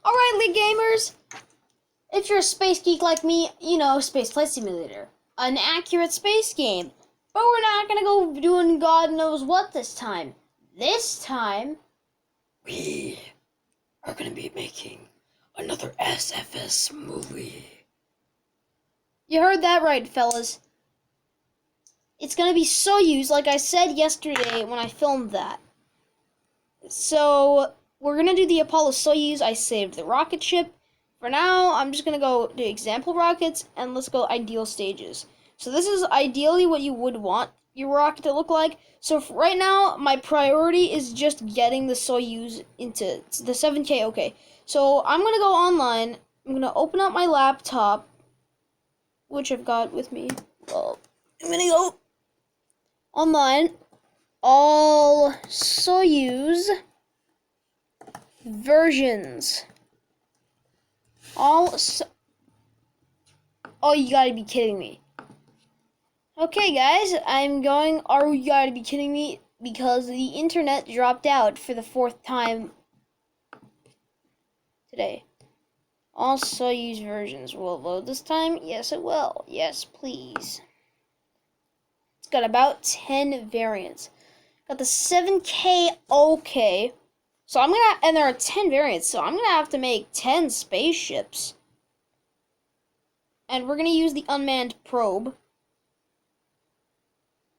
Alright, League Gamers, if you're a space geek like me, you know Space Flight Simulator. An accurate space game. But we're not gonna go doing God knows what this time. This time, we are gonna be making another SFS movie. You heard that right, fellas. It's gonna be Soyuz, like I said yesterday when I filmed that. So, we're gonna do the Apollo Soyuz. I saved the rocket ship. For now, I'm just gonna go do example rockets, and let's go ideal stages. So this is ideally what you would want your rocket to look like. So right now, my priority is just getting the Soyuz into the 7K. Okay, so I'm gonna go online. I'm gonna open up my laptop, which I've got with me. Well, I'm gonna go online. All Soyuz versions. Oh, you gotta be kidding me. Okay, guys, you gotta be kidding me, because the internet dropped out for the 4th time today. All Soyuz versions will load this time. Yes, it will. Yes, please. It's got about 10 variants. Got the 7K OK. So and there are 10 variants, so I'm gonna have to make 10 spaceships. And we're gonna use the unmanned probe.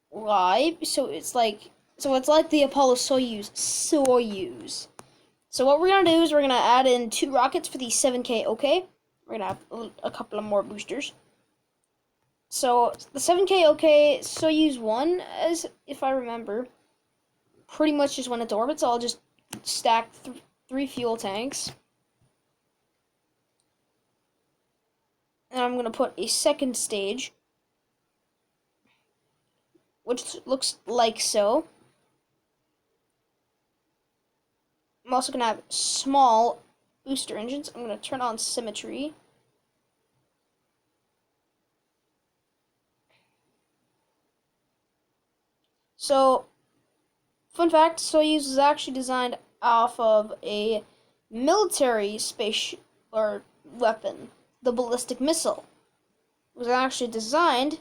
Why? So it's like the Apollo Soyuz. So what we're gonna do is we're gonna add in 2 rockets for the 7K OK. We're gonna have a couple of more boosters. So the 7K OK Soyuz 1, as if I remember, pretty much just went into orbit. So I'll just stack 3 fuel tanks. And I'm gonna put a second stage, which looks like so. I'm also going to have small booster engines. I'm going to turn on symmetry. So, fun fact, Soyuz is actually designed off of a military space or weapon, the ballistic missile. It was actually designed,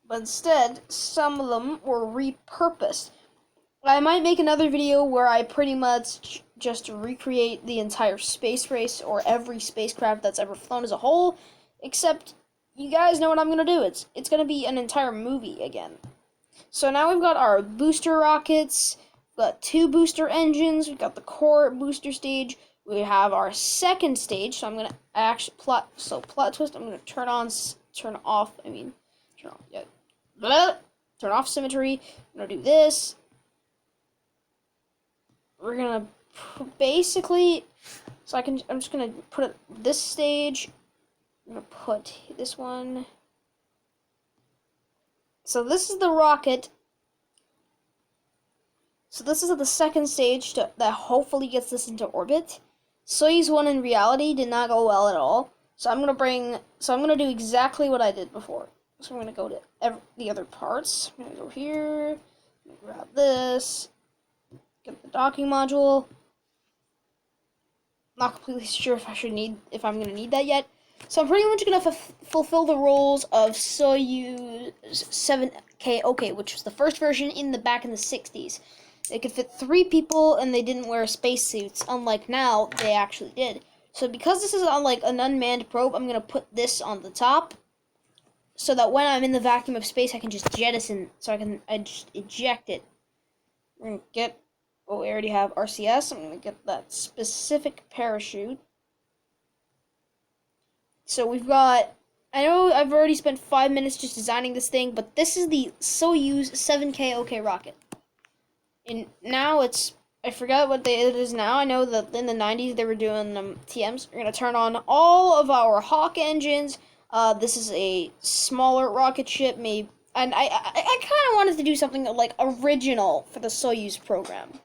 but instead, some of them were repurposed. I might make another video where I pretty much just recreate the entire space race or every spacecraft that's ever flown as a whole, except you guys know what I'm going to do. It's going to be an entire movie again. So now we've got our booster rockets, we've got 2 booster engines, we've got the core booster stage, we have our second stage, so I'm going to actually plot twist, I'm going to turn off symmetry, I'm going to do this. We're gonna basically, I'm just gonna put this stage. I'm gonna put this one. So this is the rocket. So this is the second stage that hopefully gets this into orbit. Soyuz 1 in reality did not go well at all. So I'm gonna do exactly what I did before. So I'm gonna go to the other parts. I'm gonna go here. I'm gonna grab this. Get the docking module. Not completely sure if I'm gonna need that yet. So I'm pretty much gonna fulfill the roles of Soyuz 7K OK, which was the first version back in the 60s. They could fit 3 people and they didn't wear spacesuits, unlike now they actually did. So because this is on like an unmanned probe, I'm gonna put this on the top, so that when I'm in the vacuum of space, I can just jettison. So I just eject it. We're gonna get. Oh, we already have RCS. I'm going to get that specific parachute. So we've got, I know I've already spent 5 minutes just designing this thing, but this is the Soyuz 7K OK rocket. And now I forgot what it is now. I know that in the 90s they were doing TMs. We're going to turn on all of our Hawk engines. This is a smaller rocket ship, maybe. And I kind of wanted to do something like original for the Soyuz program.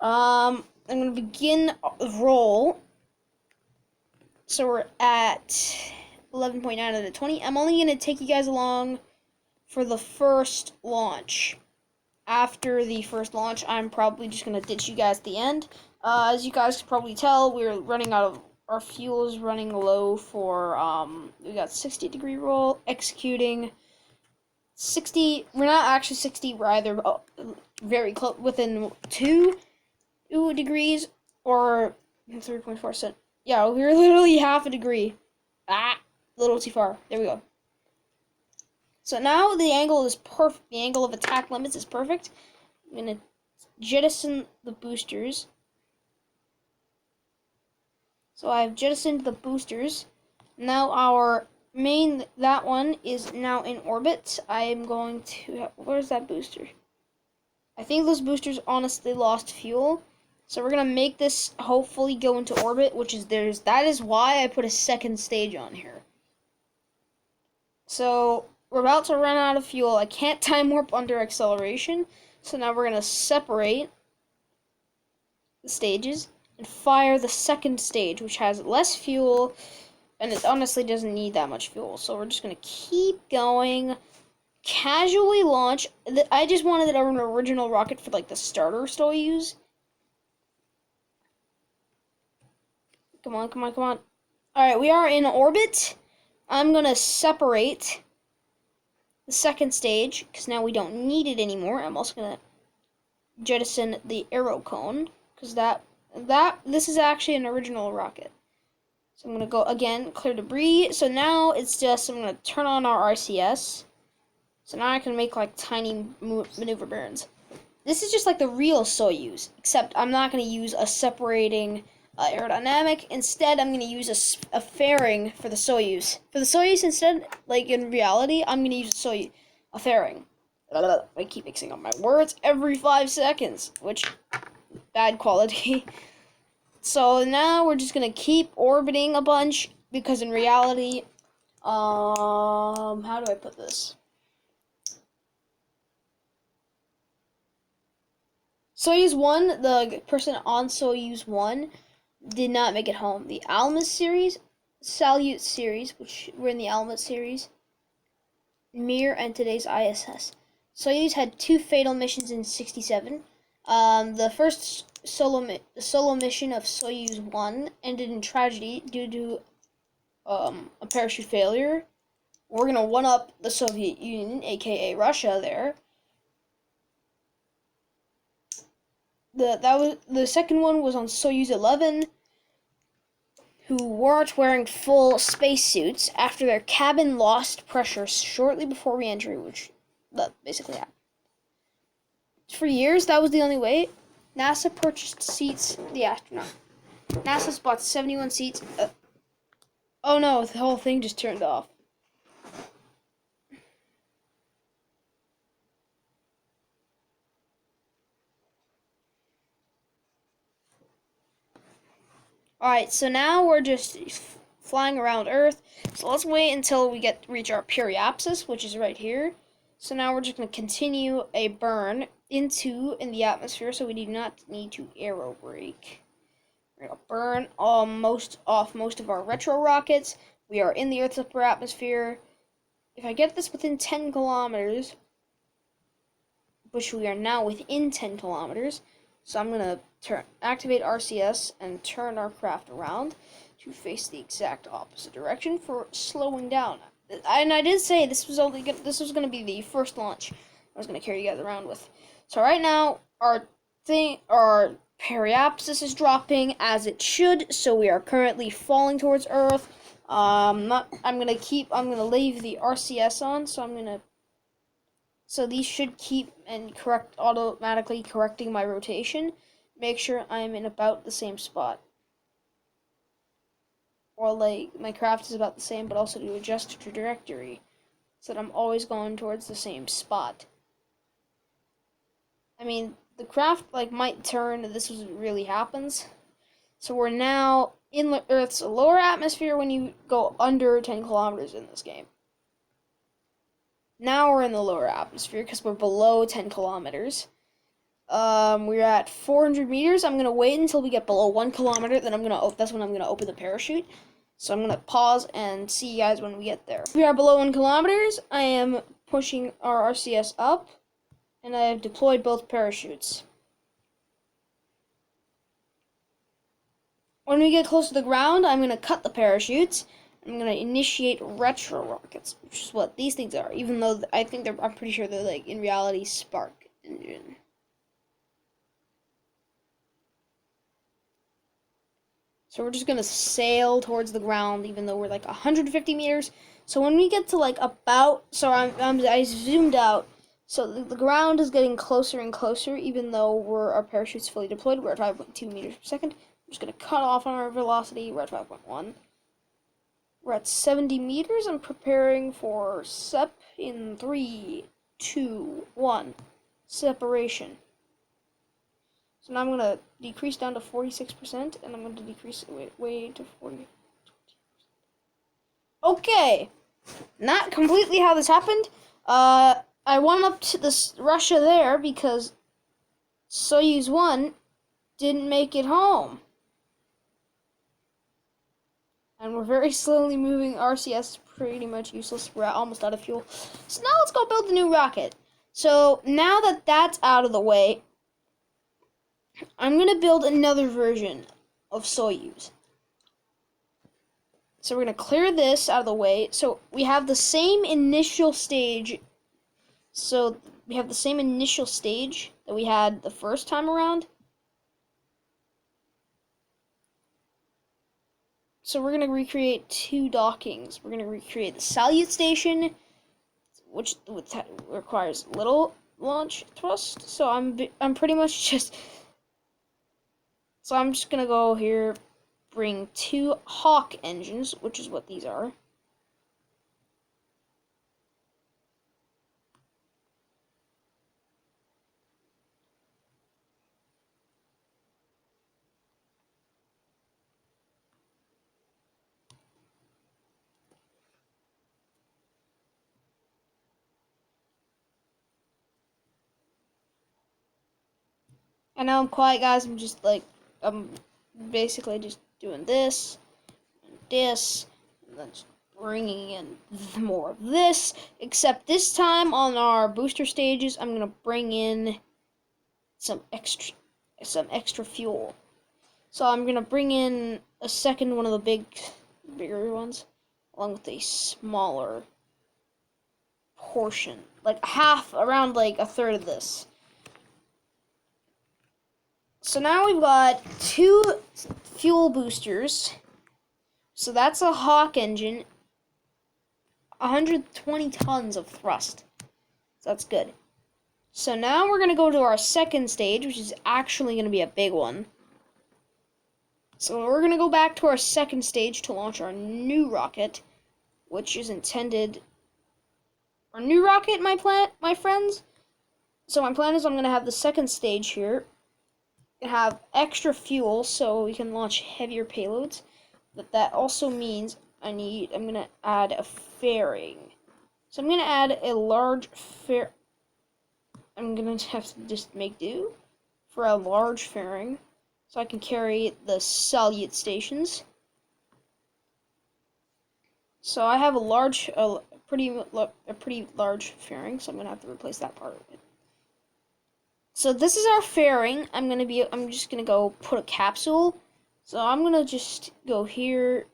I'm going to begin roll. So we're at 11.9 out of 20. I'm only going to take you guys along for the first launch. After the first launch, I'm probably just going to ditch you guys at the end. As you guys can probably tell, we're running out of our fuel is running low for, we got 60-degree roll, executing 60, we're not actually 60, we're either very close, within 2 degrees or 3.4 cent. Yeah, we're literally half a degree. A little too far. There we go. So now the angle is perfect. The angle of attack limits is perfect. I'm going to jettison the boosters. So I've jettisoned the boosters. Now our main, that one is now in orbit. I am going to, where's that booster? I think those boosters honestly lost fuel. So we're going to make this hopefully go into orbit, which is that is why I put a second stage on here. So we're about to run out of fuel. I can't time warp under acceleration. So now we're going to separate the stages and fire the second stage, which has less fuel, and it honestly doesn't need that much fuel. So we're just going to keep going. Casually launch. I just wanted an original rocket for like the starter Soyuz. Come on, come on, come on. Alright, we are in orbit. I'm going to separate the second stage, because now we don't need it anymore. I'm also going to jettison the arrow cone, because this is actually an original rocket. So I'm going to go again, clear debris. So now it's just, I'm going to turn on our RCS. So now I can make like tiny maneuver burns. This is just like the real Soyuz, except I'm not going to use a separating aerodynamic. Instead, I'm going to use a fairing for the Soyuz. For the Soyuz, instead, like in reality, I'm going to use a fairing. I keep mixing up my words every 5 seconds, which, bad quality. So now we're just going to keep orbiting a bunch, because in reality, how do I put this? Soyuz 1, the person on Soyuz 1 did not make it home. The Almas series, Salyut series, which we're in the Almas series, Mir, and today's ISS. Soyuz had 2 fatal missions in '67. The first solo mission of Soyuz 1 ended in tragedy due to a parachute failure. We're gonna one-up the Soviet Union, aka Russia, there. The second one was on Soyuz 11, who weren't wearing full spacesuits after their cabin lost pressure shortly before re-entry, which that basically happened. For years, that was the only way. NASA purchased seats the astronaut. NASA's bought 71 seats. Oh no, the whole thing just turned off. Alright, so now we're just flying around Earth. So let's wait until we reach our periapsis, which is right here. So now we're just going to continue a burn in the atmosphere, so we do not need to aero brake. We're going to burn most of our retro rockets. We are in the Earth's upper atmosphere. If I get this within 10 kilometers, which we are now within 10 kilometers, so I'm going to activate RCS and turn our craft around to face the exact opposite direction for slowing down. And I did say this was going to be the first launch I was going to carry you guys around with. So right now our periapsis is dropping as it should, so we are currently falling towards Earth. I'm going to leave the RCS on, so these should keep and automatically correcting my rotation. Make sure I'm in about the same spot. Or like my craft is about the same, but also to adjust the trajectory so that I'm always going towards the same spot. I mean, the craft might turn if this really happens. So we're now in the Earth's lower atmosphere when you go under 10 kilometers in this game. Now we're in the lower atmosphere because we're below 10 kilometers. We're at 400 meters. I'm gonna wait until we get below 1 kilometer. Then that's when I'm gonna open the parachute. So I'm gonna pause and see you guys when we get there. We are below 1 kilometers. I am pushing our RCS up, and I have deployed both parachutes. When we get close to the ground, I'm going to cut the parachutes. I'm going to initiate retro rockets, which is what these things are, even though I'm pretty sure they're like, in reality, spark engine. So we're just going to sail towards the ground, even though we're like 150 meters. So when we get to like I zoomed out. So the ground is getting closer and closer, even though our parachute's fully deployed. We're at 5.2 meters per second. I'm just going to cut off on our velocity. We're at 5.1. We're at 70 meters. I'm preparing for SEP in 3, 2, 1. Separation. So now I'm going to decrease down to 46%, and I'm going to decrease way to 40. Okay. Not completely how this happened. I went up to Russia there because Soyuz 1 didn't make it home. And we're very slowly moving. RCS is pretty much useless. We're almost out of fuel. So now let's go build the new rocket. So now that that's out of the way, I'm going to build another version of Soyuz. So we're going to clear this out of the way. So we have the same initial stage. So we have the same initial stage that we had the first time around. So we're going to recreate 2 dockings. We're going to recreate the salute station, which requires little launch thrust. So I'm pretty much just... So I'm just going to go here, bring 2 Hawk engines, which is what these are. I know I'm quiet, guys. I'm basically just doing this, and this, and then just bringing in more of this. Except this time on our booster stages, I'm gonna bring in some extra fuel. So I'm gonna bring in a second one of the bigger ones, along with a smaller portion, like around like a third of this. So now we've got 2 fuel boosters. So that's a Hawk engine, 120 tons of thrust. So that's good. So now we're going to go to our second stage, which is actually going to be a big one. So we're going to go back to our second stage to launch our new rocket, which is intended... Our new rocket, my friends? So my plan is I'm going to have the second stage here, have extra fuel so we can launch heavier payloads. But that also means I'm going to add a fairing. So I'm going to add a large I'm going to have to just make do for a large fairing so I can carry the salute stations. So I have a pretty large fairing, so I'm going to have to replace that part of it. So this is our fairing. I'm just going to go put a capsule. So I'm going to just go here.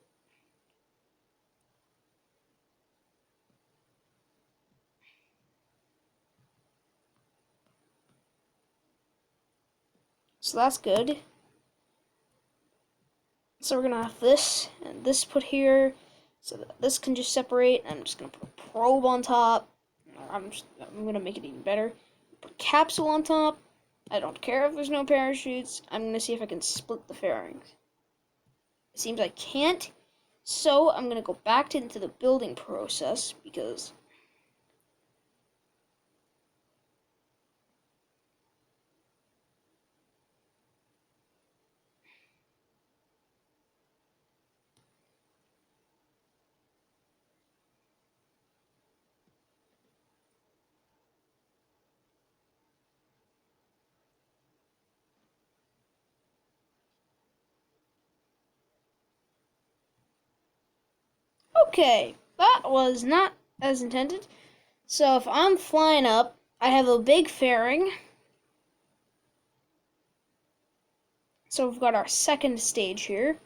So that's good. So we're going to have this and this put here so that this can just separate. I'm just going to put a probe on top. I'm going to make it even better. Put a capsule on top. I don't care if there's no parachutes. I'm going to see if I can split the fairings. It seems I can't. So I'm going to go back into the building process because... Okay, that was not as intended. So if I'm flying up, I have a big fairing. So we've got our second stage here.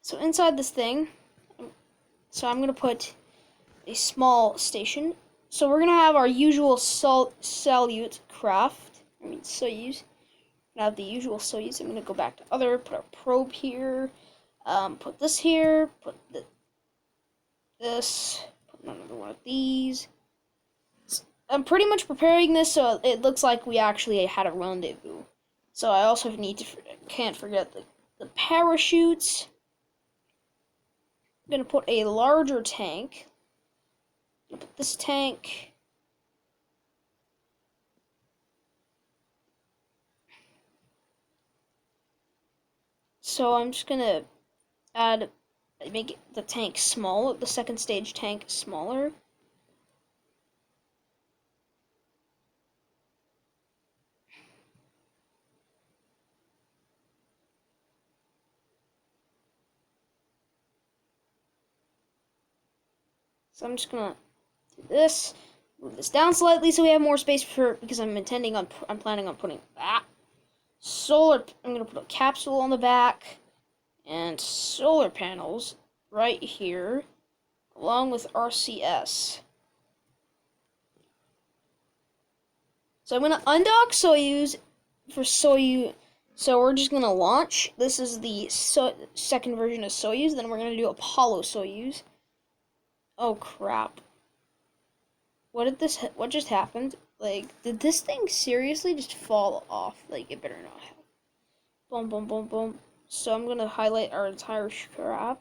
So inside this thing, so I'm going to put a small station. So we're going to have our usual Soyuz craft. Soyuz. Now the usual Soyuz. I'm going to go back to other, put our probe here, put this here, put this, put another one of these. I'm pretty much preparing this so it looks like we actually had a rendezvous. So I also can't forget the parachutes. I'm going to put a larger tank. I'm going to put this tank. So I'm just going to make the tank small, the second stage tank smaller. So I'm just going to do this, move this down slightly so we have more space because I'm planning on putting that solar, I'm going to put a capsule on the back and solar panels right here along with RCS. So I'm going to undock Soyuz for Soyuz. So we're just going to launch. This is the second version of Soyuz. Then we're going to do Apollo Soyuz. Oh crap. What just happened? Like, did this thing seriously just fall off? Like, it better not have. Boom, boom, boom, boom. So I'm going to highlight our entire craft.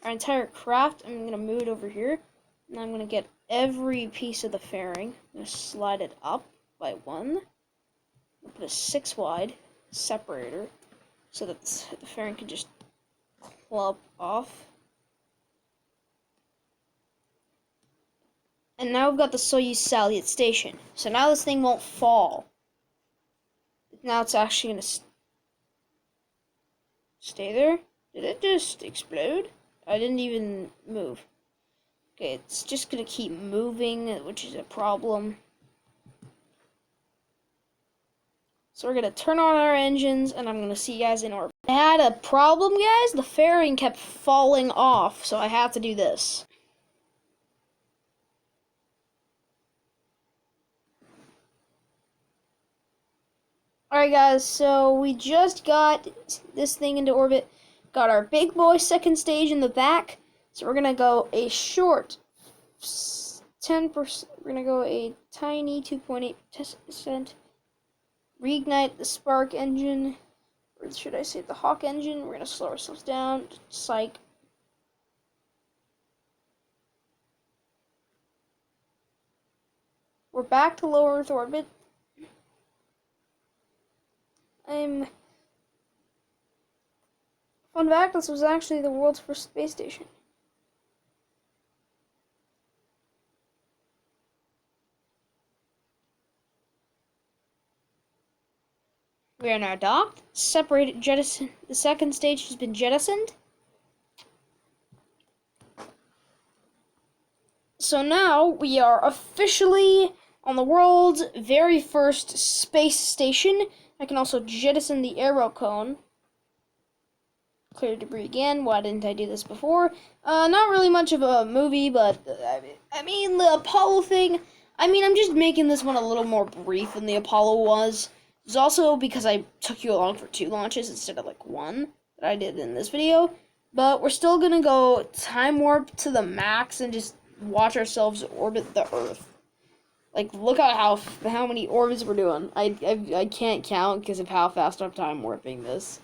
I'm going to move it over here. And I'm going to get every piece of the fairing. I'm going to slide it up by one. I'll put a 6 wide separator so that the fairing can just club off. And now we've got the Soyuz Salyut station. So now this thing won't fall. Now it's actually going to stay there. Did it just explode? I didn't even move. Okay, it's just going to keep moving, which is a problem. So we're going to turn on our engines, and I'm going to see you guys in orbit. I had a problem, guys. The fairing kept falling off, so I had to do this. Alright guys, so we just got this thing into orbit. Got our big boy second stage in the back. So we're going to go a short 10%. We're going to go a tiny 2.8%. Reignite the spark engine. Or should I say the Hawk engine? We're going to slow ourselves down. Psych. We're back to low Earth orbit. Fun fact, this was actually the world's first space station. We are now docked. Separated, jettisoned. The second stage has been jettisoned. So now we are officially on the world's very first space station. I can also jettison the aero cone. Clear debris again. Why didn't I do this before? Not really much of a movie, but I mean the Apollo thing. I'm just making this one a little more brief than the Apollo was. It's also because I took you along for 2 launches instead of like 1 that I did in this video. But we're still gonna go time warp to the max and just watch ourselves orbit the Earth. Like, look at how many orbits we're doing. I can't count because of how fast I'm time warping this.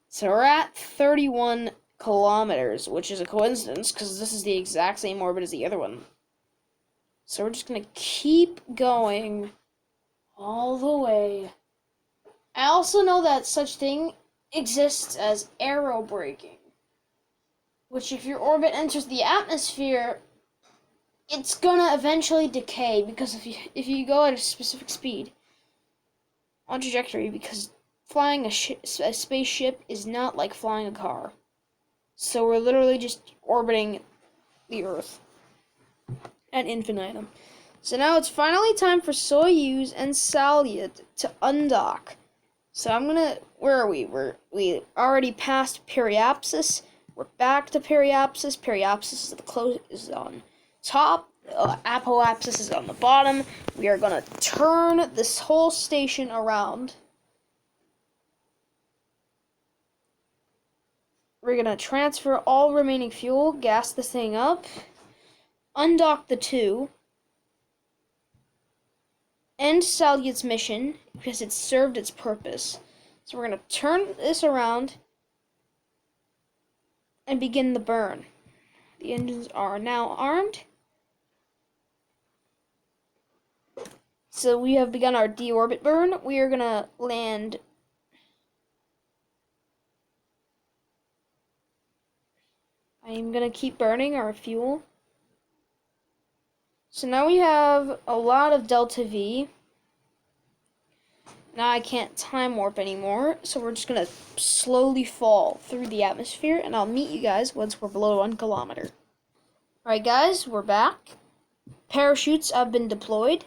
So we're at 31 kilometers, which is a coincidence because this is the exact same orbit as the other one. So we're just gonna keep going all the way. I also know that such thing exists as aerobraking, which if your orbit enters the atmosphere, it's gonna eventually decay because if you go at a specific speed on trajectory, because flying a spaceship is not like flying a car. So we're literally just orbiting the Earth. at infinitum. So now it's finally time for Soyuz and Salyut to undock. So I'm gonna, where are we? We already passed Periapsis. We're back to Periapsis. Periapsis is on top. Apoapsis is on the bottom. We are gonna turn this whole station around. We're gonna transfer all remaining fuel, gas this thing up, undock the two, end Salyut's mission because it served its purpose. So we're gonna turn this around and begin the burn. The engines are now armed. So we have begun our deorbit burn. We are gonna land. I am gonna keep burning our fuel. So now we have a lot of delta V. Now I can't time warp anymore, so we're just gonna slowly fall through the atmosphere, and I'll meet you guys once we're below 1 kilometer. Alright guys, we're back. Parachutes have been deployed.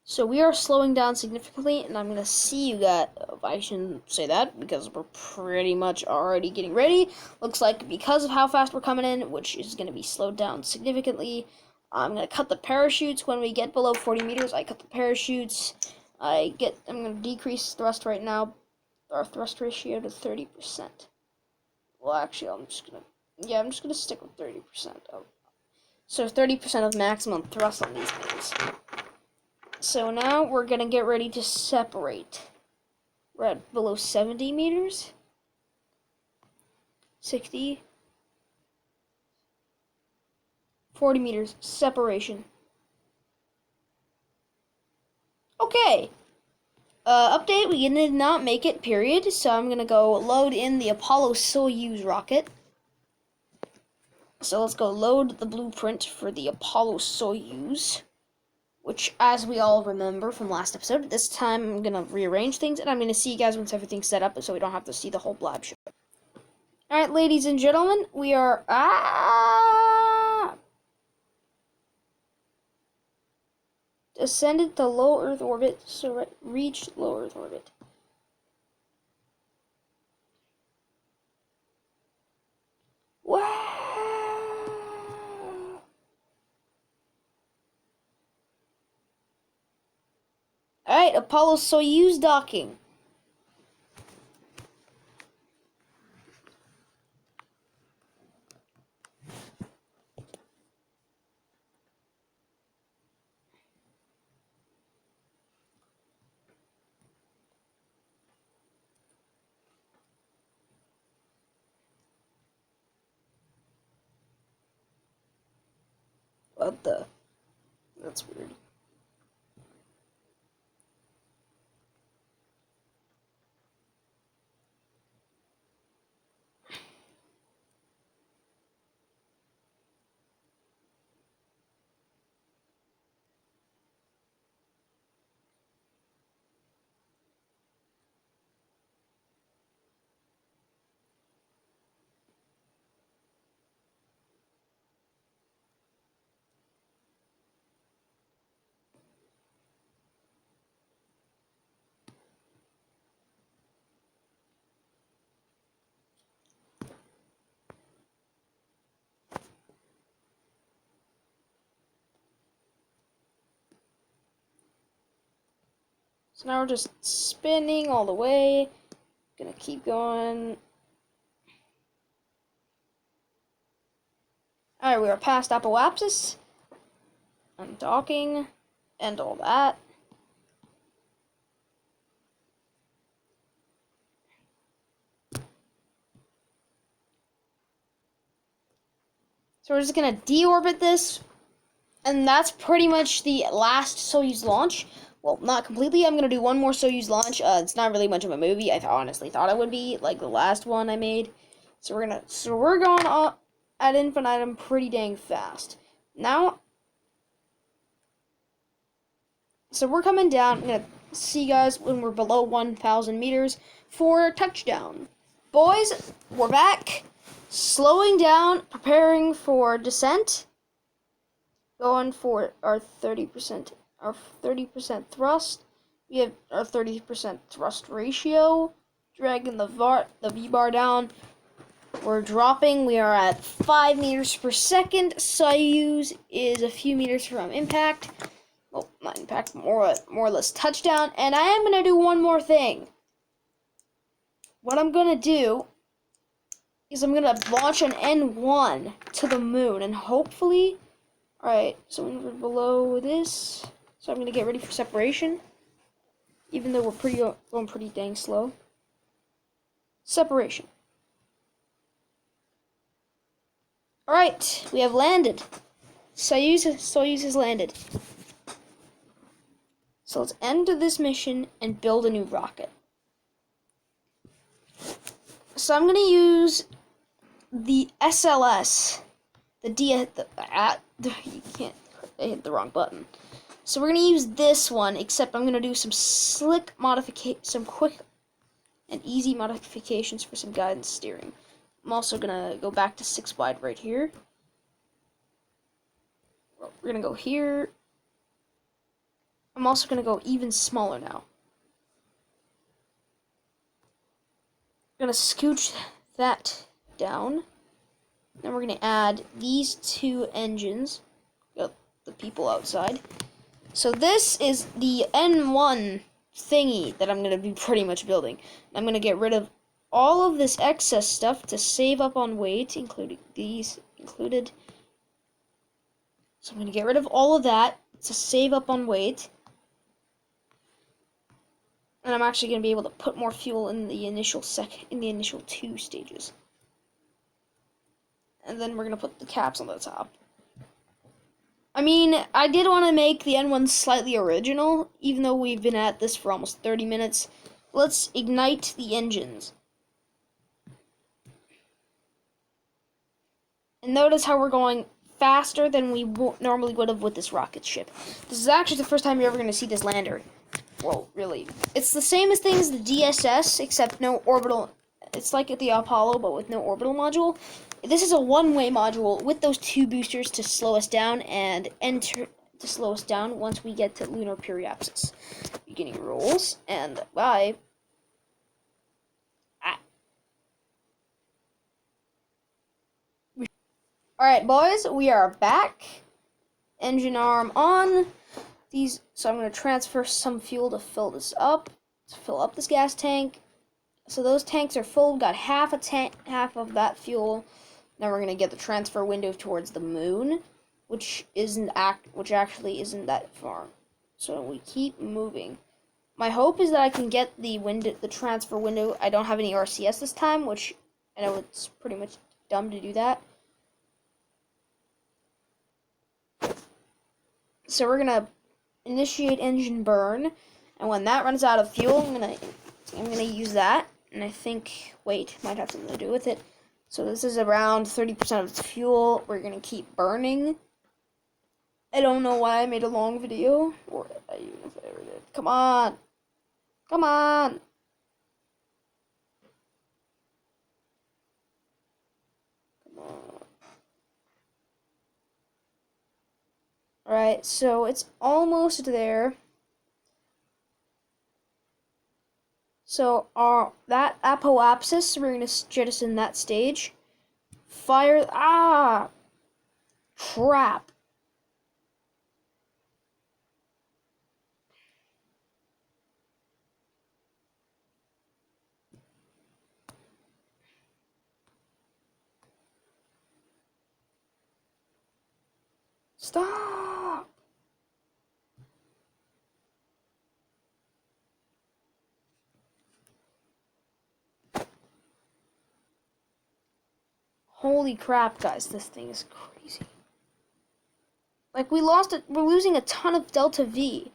So we are slowing down significantly, and I'm gonna see you guys. I shouldn't say that because we're pretty much already getting ready. Looks like because of how fast we're coming in, which is gonna be slowed down significantly, I'm gonna cut the parachutes when we get below 40 meters. I cut the parachutes. I'm gonna decrease thrust right now, our thrust ratio to 30%. Well, actually, I'm just gonna stick with 30%. So 30% of maximum thrust on these things. So now we're gonna get ready to separate. We're at below 70 meters. 60. 40 meters. Separation. Okay. Update, we did not make it, period. So I'm gonna go load in the Apollo Soyuz rocket. So let's go load the blueprint for the Apollo Soyuz. Which, as we all remember from last episode, this time I'm going to rearrange things, and I'm going to see you guys once everything's set up so we don't have to see the whole blab show. Alright, ladies and gentlemen, we are... ascended to low Earth orbit, so reached low Earth orbit. Wow! Alright, Apollo Soyuz docking. What the? That's weird. So now we're just spinning all the way. Gonna keep going. Alright, we are past Apoapsis. Undocking. And all that. So we're just gonna deorbit this. And that's pretty much the last Soyuz launch. Well, not completely. I'm gonna do one more Soyuz launch. It's not really much of a movie. I honestly thought it would be, like the last one I made. So we're going up at infinitum pretty dang fast. Now, so we're coming down. I'm gonna see you guys when we're below 1,000 meters for touchdown. Boys, we're back. Slowing down, preparing for descent. going for our 30%, our 30% thrust. We have our 30% thrust ratio. Dragging the V-bar down. We're dropping. We are at 5 meters per second. Soyuz is a few meters from impact. Well, not impact, more or less touchdown. And I am going to do one more thing. What I'm going to do is I'm going to launch an N1 to the moon. And hopefully... Alright, so we're below this. So I'm going to get ready for separation. Even though we're going pretty dang slow. Separation. Alright, we have landed. Soyuz has landed. So let's end this mission and build a new rocket. So I'm gonna use the SLS, you can't, I hit the wrong button. So we're gonna use this one, except I'm gonna do some some quick and easy modifications for some guidance steering. I'm also gonna go back to 6 wide right here. We're gonna go here. I'm also gonna go even smaller now. We're gonna scooch that down. Then we're gonna add these 2 engines. Got the people outside. So this is the N1 thingy that I'm gonna be pretty much building. I'm gonna get rid of all of this excess stuff to save up on weight, including these included. So I'm gonna get rid of all of that to save up on weight. And I'm actually gonna be able to put more fuel in the initial 2 stages. And then we're gonna put the caps on the top. I mean, I did want to make the N1 slightly original, even though we've been at this for almost 30 minutes. Let's ignite the engines. And notice how we're going faster than we normally would have with this rocket ship. This is actually the first time you're ever going to see this lander. Well, really. It's the same as things the DSS, except no orbital. It's like the Apollo, but with no orbital module. This is a one-way module with those 2 boosters to slow us down and slow us down once we get to lunar periapsis. Beginning rules, and bye. Alright, boys, we are back. Engine arm on. So I'm going to transfer some fuel to fill this up. To fill up this gas tank. So those tanks are full. Got half of that fuel. Now we're going to get the transfer window towards the moon, which actually isn't that far. So we keep moving. My hope is that I can get the transfer window. I don't have any RCS this time, which I know it's pretty much dumb to do that. So we're gonna initiate engine burn, and when that runs out of fuel, I'm gonna use that. And I think weight might have something to do with it. So this is around 30% of its fuel. We're gonna keep burning. I don't know why I made a long video, or even if I ever did. Come on, come on. Come on. Alright, so it's almost there. So that apoapsis, we're gonna jettison that stage. Fire! Crap! Stop! Holy crap, guys, this thing is crazy. Like, we're losing a ton of Delta V.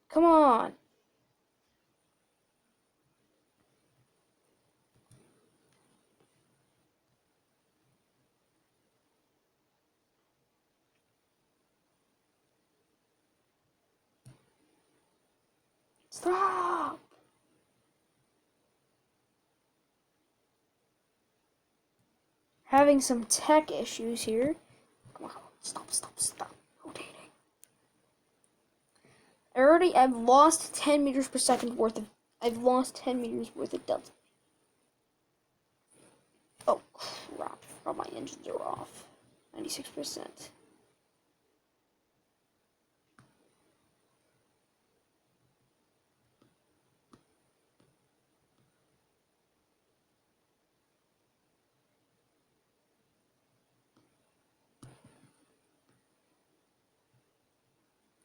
Come on. Stop! having some tech issues here. Come on, stop rotating. I've lost 10 meters per second worth of, I've lost 10 meters worth of delta. Oh crap, all my engines are off. 96%.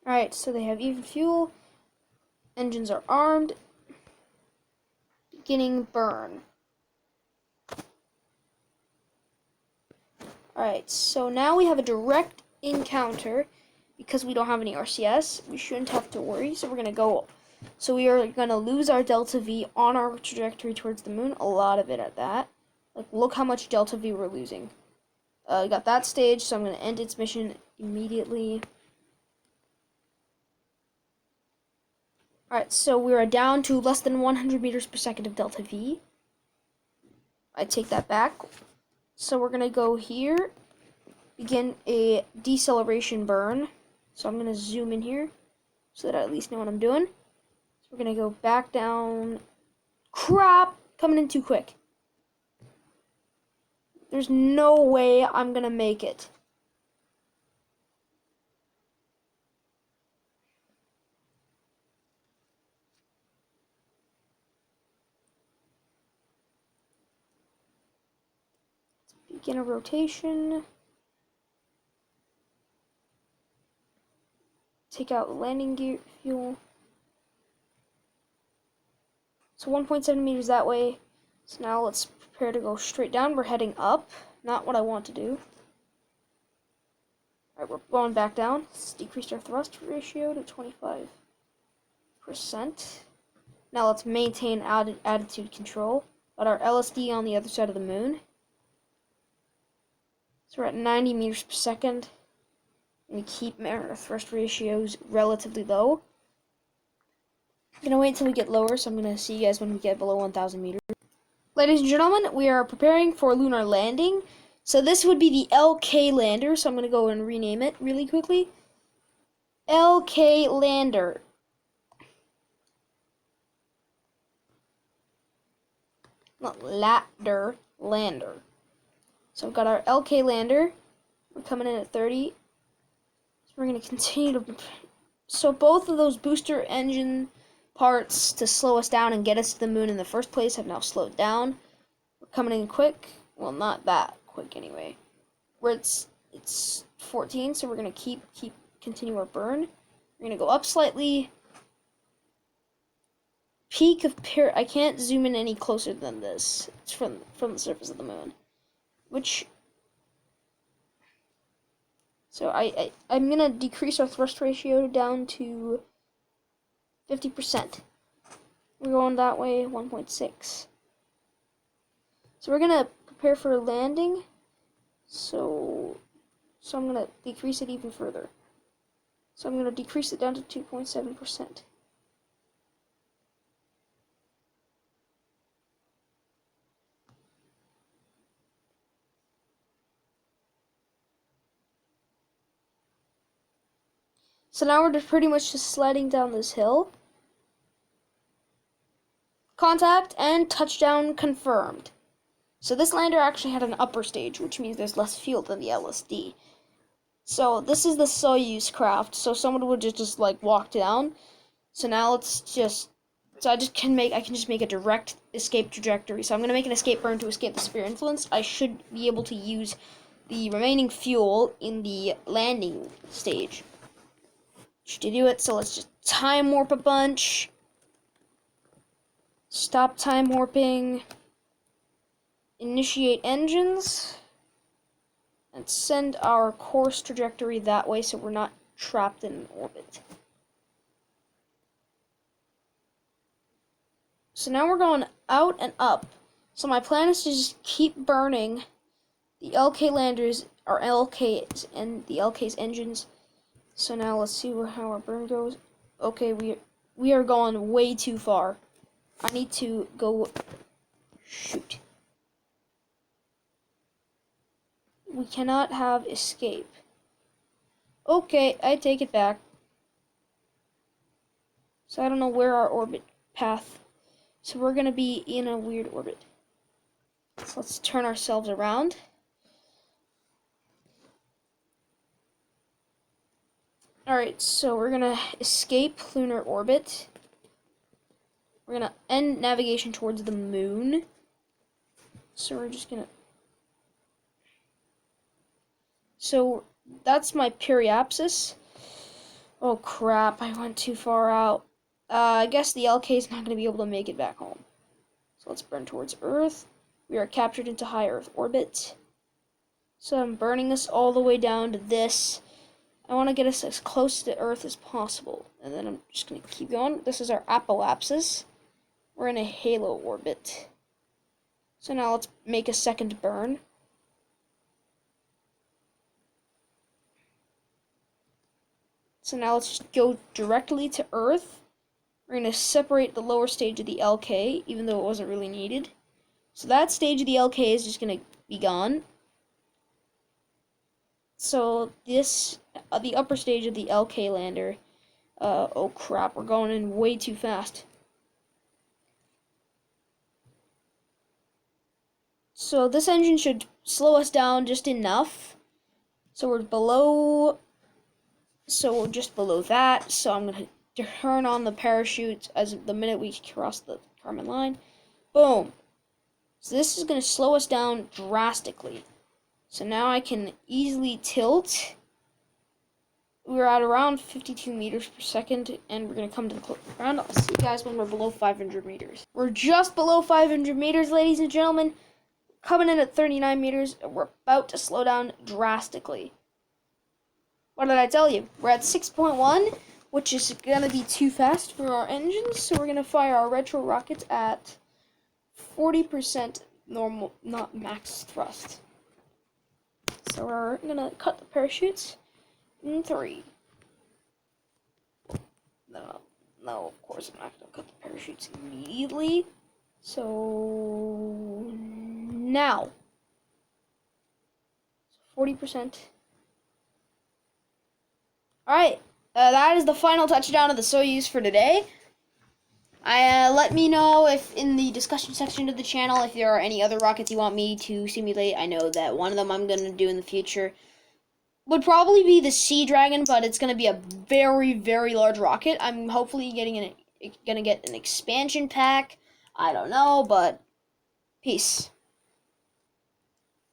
Alright, so they have even fuel. Engines are armed. Beginning burn. Alright, so now we have a direct encounter. Because we don't have any RCS, we shouldn't have to worry. So we're going to go. So we are going to lose our delta V on our trajectory towards the moon. A lot of it at that. Like, look how much delta V we're losing. We got that stage, so I'm going to end its mission immediately. Alright, so we are down to less than 100 meters per second of delta V. I take that back. So we're going to go here, begin a deceleration burn. So I'm going to zoom in here so that I at least know what I'm doing. So we're going to go back down. Crap! Coming in too quick. There's no way I'm going to make it. Begin a rotation. Take out landing gear fuel. So 1.7 meters that way. So now let's prepare to go straight down. We're heading up. Not what I want to do. Alright, we're going back down. Let's decrease our thrust ratio to 25%. Now let's maintain attitude control. Got our LSD on the other side of the moon. So we're at 90 meters per second. And we keep our thrust ratios relatively low. I'm gonna wait until we get lower, so I'm gonna see you guys when we get below 1,000 meters. Ladies and gentlemen, we are preparing for lunar landing. So this would be the LK lander, so I'm gonna go and rename it really quickly. LK lander. Not ladder, lander. So we've got our LK lander. We're coming in at 30. So we're going to continue to... So both of those booster engine parts to slow us down and get us to the moon in the first place have now slowed down. We're coming in quick. Well, not that quick anyway. Where it's 14, so we're going to continue our burn. We're going to go up slightly. Peak of I can't zoom in any closer than this. It's from the surface of the moon. Which... So I'm going to decrease our thrust ratio down to 50%. We're going that way, 1.6. So we're going to prepare for landing. So I'm going to decrease it even further. So I'm going to decrease it down to 2.7%. So now we're just pretty much just sliding down this hill. Contact and touchdown confirmed. So this lander actually had an upper stage, which means there's less fuel than the LSD. So this is the Soyuz craft. So someone would just like walk down. So now let's just... So I can just make a direct escape trajectory. So I'm going to make an escape burn to escape the sphere influence. I should be able to use the remaining fuel in the landing stage to do it. So let's just time warp a bunch. Stop time warping. Initiate engines. And send our course trajectory that way so we're not trapped in orbit. So now we're going out and up. So my plan is to just keep burning the LK landers, our LKs, and the LK's engines. So now let's see how our burn goes. Okay, we are going way too far. I need to go shoot. We cannot have escape. Okay, I take it back. So I don't know where our orbit path. So we're going to be in a weird orbit. So let's turn ourselves around. Alright, so we're going to escape lunar orbit. We're going to end navigation towards the moon. So we're just going to... So that's my periapsis. Oh crap, I went too far out. I guess the LK is not going to be able to make it back home. So let's burn towards Earth. We are captured into high Earth orbit. So I'm burning this all the way down to this. I want to get us as close to Earth as possible. And then I'm just going to keep going. This is our apoapsis. We're in a halo orbit. So now let's make a second burn. So now let's just go directly to Earth. We're going to separate the lower stage of the LK, even though it wasn't really needed. So that stage of the LK is just going to be gone. So this, the upper stage of the LK lander, oh crap, we're going in way too fast. So this engine should slow us down just enough. So we're just below that. So I'm going to turn on the parachute as the minute we cross the Kármán line. Boom. So this is going to slow us down drastically. So now I can easily tilt. We're at around 52 meters per second, and we're going to come to the ground. I'll see you guys when we're below 500 meters. We're just below 500 meters, ladies and gentlemen. Coming in at 39 meters, and we're about to slow down drastically. What did I tell you? We're at 6.1, which is going to be too fast for our engines, so we're going to fire our retro rockets at 40% normal, not max thrust. So we're going to cut the parachutes in 3. No, of course I'm not going to cut the parachutes immediately. So now, 40%. Alright, that is the final touchdown of the Soyuz for today. Let me know if in the discussion section of the channel if there are any other rockets you want me to simulate. I know that one of them I'm going to do in the future would probably be the Sea Dragon, but it's going to be a very, very large rocket. I'm hopefully going to get an expansion pack. I don't know, but peace.